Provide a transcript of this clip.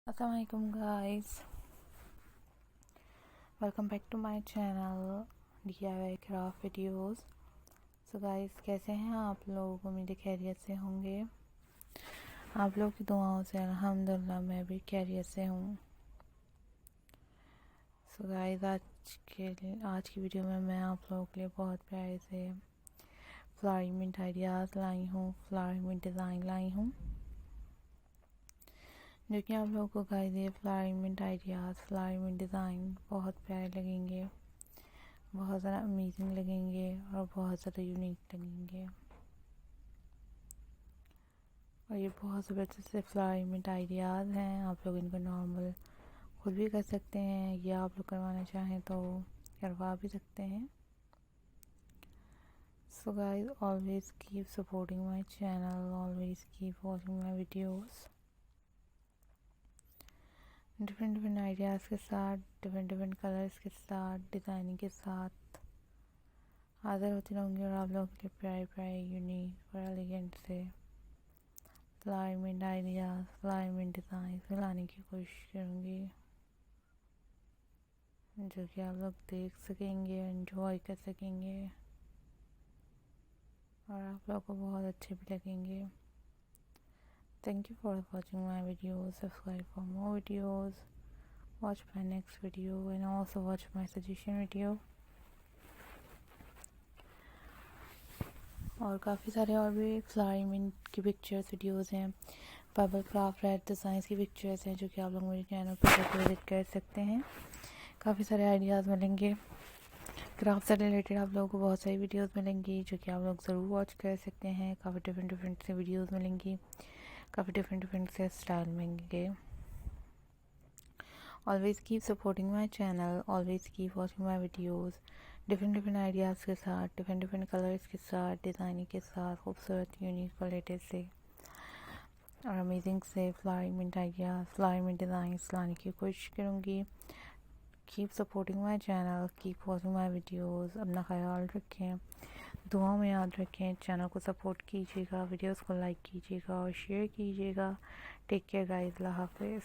Assalamualaikum guys, welcome back to my channel DIY craft videos। So guys, कैसे हैं आप लोग? उम्मीद है खैरियत से होंगे। आप लोग की दुआओं से अल्हम्दुलिल्लाह मैं भी खैरियत से हूँ। So guys, आज की वीडियो में मैं आप लोगों के लिए बहुत प्यारे से फ्लावरिंग मिंट आइडियाज़ लाई हूँ, फ्लावरिंग मिंट डिज़ाइन लाई हूँ, जो कि आप लोगों को गाइस ये flowering mint ideas, flowering mint design बहुत प्यारे लगेंगे, बहुत ज़्यादा अमेजिंग लगेंगे और बहुत ज़्यादा यूनिक लगेंगे। और ये बहुत ज़बरदस्त से फ्लावरिंग मिंट आइडियाज़ हैं। आप लोग इनको नॉर्मल खुद भी कर सकते हैं या आप लोग करवाना चाहें तो करवा भी सकते हैं। So guys, always keep supporting my channel, always keep watching my videos। Different ideas के साथ, डिफरेंट कलर्स के साथ, डिज़ाइनिंग के साथ हाजिर होती रहूँगी और आप लोगों के लिए प्यारे प्यारे यूनिक और एलिगेंट से flowering mint ideas, flowering mint design लाने की कोशिश करूँगी, जो कि आप लोग देख सकेंगे, एंजॉय कर सकेंगे और आप लोगों को बहुत अच्छे भी लगेंगे। Thank you for watching my videos. Subscribe for more videos. Watch my next video and also watch my suggestion video. और काफ़ी सारे और भी फ्लावरिंग मिंट की पिक्चर्स वीडियोस हैं, बबल क्राफ्ट रेड डिज़ाइंस की पिक्चर्स हैं, जो कि आप लोग मेरे चैनल पर विजिट कर सकते हैं। काफ़ी सारे आइडियाज़ मिलेंगे, क्राफ्ट से रिलेटेड आप लोगों को बहुत सारी वीडियोस मिलेंगी, जो कि आप लोग ज़रूर वॉच कर सकते हैं। काफ़ी डिफरेंट से वीडियोस मिलेंगी, काफ़ी डिफरेंट से स्टाइल मिलेंगे। Always keep supporting my channel, always keep watching my videos different ideas के साथ, डिफरेंट कलर्स के साथ, डिज़ाइनिंग के साथ, खूबसूरत यूनिक और लेटेस्ट से और अमेजिंग से flowering mint ideas, flowering mint designs लाने की कोशिश करूँगी। Keep supporting my channel, keep watching my videos. अपना ख्याल रखें, दुआओं में याद रखें, चैनल को सपोर्ट कीजिएगा, वीडियोज़ को लाइक कीजिएगा और शेयर कीजिएगा। टेक केयर गाइस, अल्लाह हाफिज़।